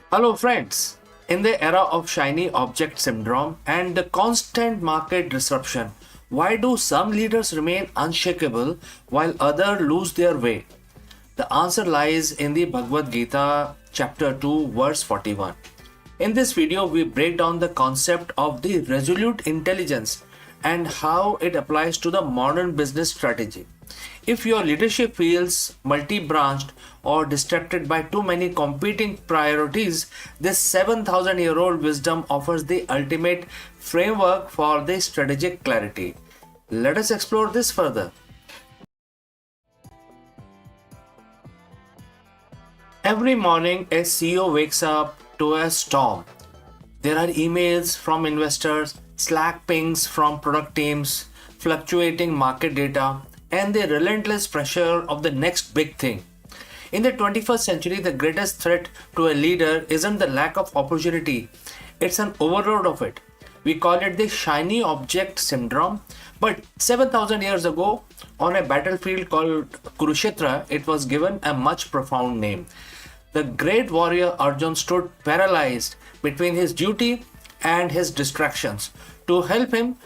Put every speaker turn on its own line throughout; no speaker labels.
Hello, friends. In the era of shiny object syndrome and the constant market disruption, why do some leaders remain unshakable while others lose their way? The answer lies in the Bhagavad Gita, chapter 2, verse 41. In this video, we break down the concept of the resolute intelligence and how it applies to the modern business strategy. If your leadership feels multi branched or distracted by too many competing priorities, this 7,000-year-old wisdom offers the ultimate framework for the strategic clarity. Let us explore this further. Every morning, a CEO wakes up to a storm. There are emails from investors, Slack pings from product teams, fluctuating market data, and the relentless pressure of the next big thing. In the 21st century, the greatest threat to a leader isn't the lack of opportunity, it's an overload of it. We call it the shiny object syndrome, but 7,000 years ago, on a battlefield called Kurukshetra, it was given a much profound name. The great warrior Arjun stood paralyzed between his duty and his distractions. To help him,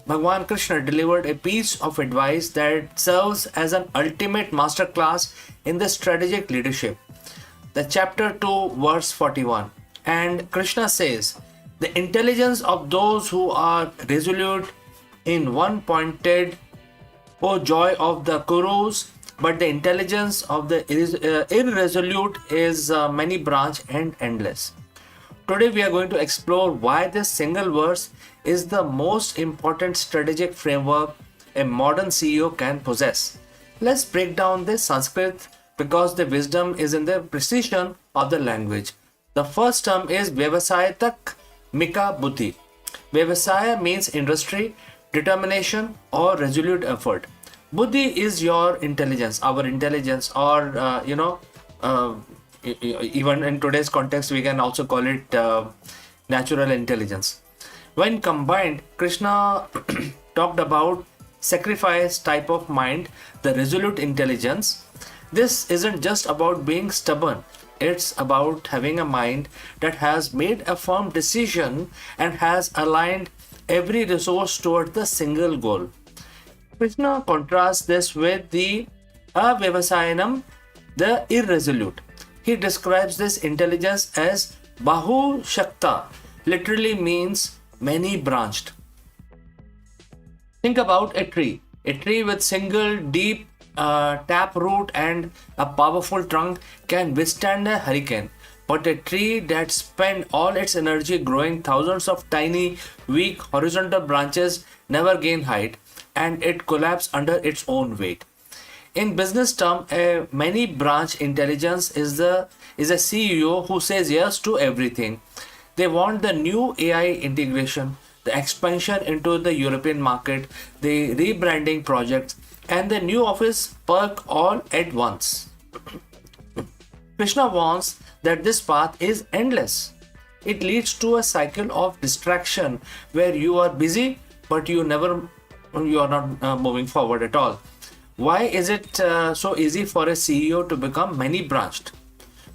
Bhagwan Krishna delivered a piece of advice that serves as an ultimate masterclass in the strategic leadership. The chapter 2, verse 41. And Krishna says, the intelligence of those who are resolute in one pointed, O joy of the Kurus, but the intelligence of the irresolute is many branched and endless. Today we are going to explore why this single verse is the most important strategic framework a modern CEO can possess. Let's break down this Sanskrit because the wisdom is in the precision of the language. The first term is Vyavasayatak Mika Buddhi. Vyavasaya means industry, determination or resolute effort. Buddhi is your intelligence, our intelligence, or even in today's context, we can also call it natural intelligence. When combined, Krishna talked about sacrifice type of mind, the resolute intelligence. This isn't just about being stubborn. It's about having a mind that has made a firm decision and has aligned every resource toward the single goal. Krishna contrasts this with the Avyavasayanam, the irresolute. He describes this intelligence as Bahu Shakta, literally means many branched. Think about a tree. A tree with single deep tap root and a powerful trunk can withstand a hurricane. But a tree that spends all its energy growing thousands of tiny, weak horizontal branches never gain height and it collapses under its own weight. In business term, a many branch intelligence is a CEO who says yes to everything. They want the new AI integration, the expansion into the European market, the rebranding projects, and the new office perk all at once. Krishna warns that this path is endless. It leads to a cycle of distraction where you are busy but you are not moving forward at all. Why is it so easy for a CEO to become many branched?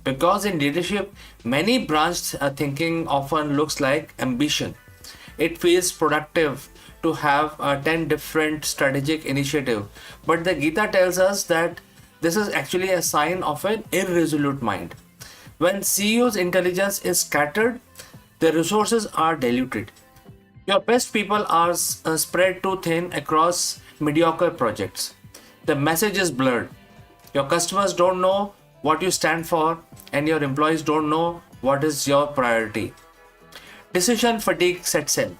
Because in leadership, many branched thinking often looks like ambition. It feels productive to have 10 different strategic initiatives. But the Gita tells us that this is actually a sign of an irresolute mind. When CEO's intelligence is scattered, the resources are diluted. Your best people are spread too thin across mediocre projects. The message is blurred. Your customers don't know what you stand for, and your employees don't know what is your priority. Decision fatigue sets in.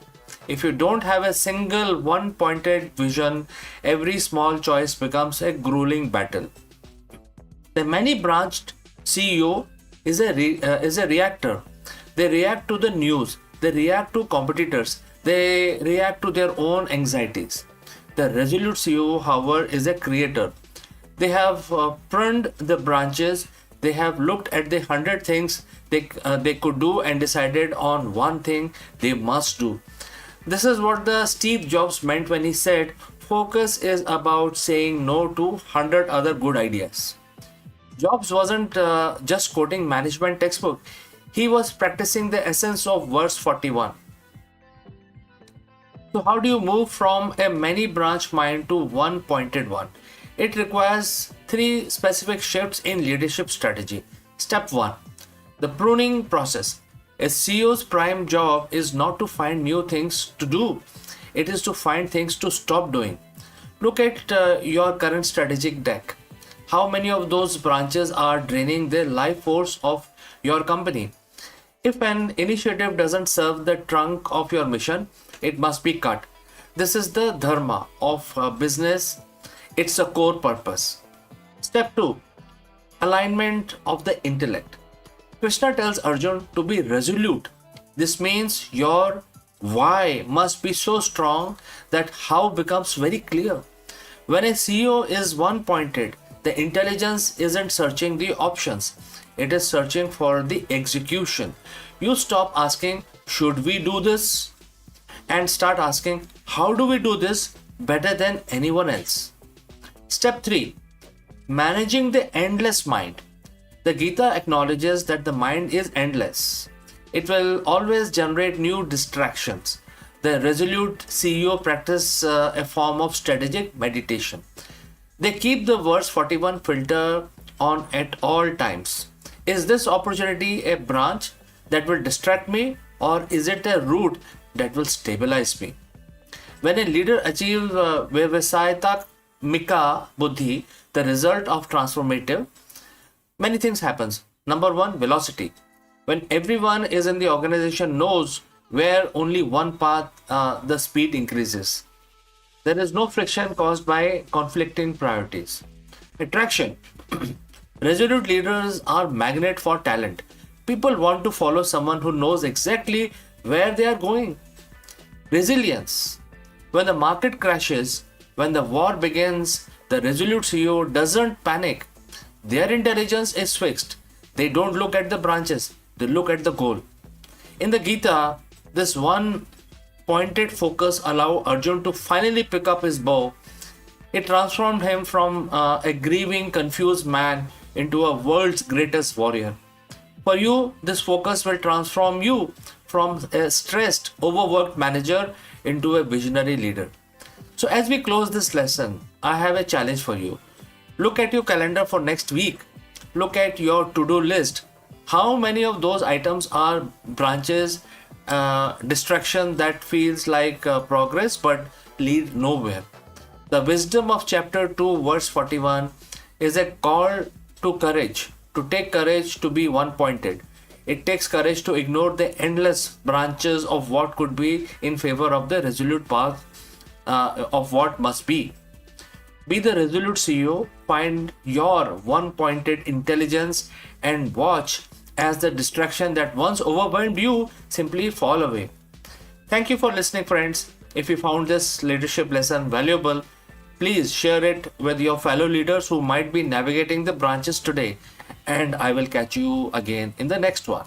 If you don't have a single one pointed vision, every small choice becomes a grueling battle. The many branched CEO is a reactor. They react to the news, they react to competitors, they react to their own anxieties. The resolute CEO, however, is a creator. They have pruned the branches, they have looked at the 100 things they could do and decided on one thing they must do. This is what the Steve Jobs meant when he said, focus is about saying no to 100 other good ideas. Jobs wasn't just quoting management textbook. He was practicing the essence of verse 41. So, how do you move from a many branch mind to one pointed one? It requires three specific shifts in leadership strategy. Step 1, the pruning process. A CEO's prime job is not to find new things to do, it is to find things to stop doing. Look at your current strategic deck. How many of those branches are draining the life force of your company? If an initiative doesn't serve the trunk of your mission, it must be cut. This is the dharma of business, it's a core purpose. Step 2, alignment of the intellect. Krishna tells Arjun to be resolute. This means your why must be so strong that how becomes very clear. When a CEO is one pointed, the intelligence isn't searching the options, it is searching for the execution. You stop asking, should we do this? And start asking, how do we do this better than anyone else? Step 3, managing the endless mind. The Gita acknowledges that the mind is endless. It will always generate new distractions. The resolute CEO practice a form of strategic meditation. They keep the verse 41 filter on at all times. Is this opportunity a branch that will distract me, or is it a root that will stabilize me? When a leader achieves Vyavasayata Mika Buddhi, the result of transformative, many things happens. Number 1, velocity. When everyone is in the organization knows where only one path, the speed increases. There is no friction caused by conflicting priorities. Attraction. Resolute leaders are magnet for talent. People want to follow someone who knows exactly where they are going. Resilience. When the market crashes, when the war begins, the resolute CEO doesn't panic. Their intelligence is fixed. They don't look at the branches, they look at the goal. In the Gita, this one pointed focus allowed Arjun to finally pick up his bow. It transformed him from a grieving, confused man into a world's greatest warrior. For you, this focus will transform you from a stressed, overworked manager into a visionary leader. So, as we close this lesson, I have a challenge for you. Look at your calendar for next week. Look at your to-do list. How many of those items are branches, distraction that feels like progress but lead nowhere? The wisdom of chapter 2, verse 41 is a call to courage, to take courage to be one pointed. It takes courage to ignore the endless branches of what could be in favor of the resolute path of what must be. Be the resolute CEO, find your one pointed intelligence, and watch as the distraction that once overwhelmed you simply fall away. Thank you for listening, friends. If you found this leadership lesson valuable, please share it with your fellow leaders who might be navigating the branches today. And I will catch you again in the next one.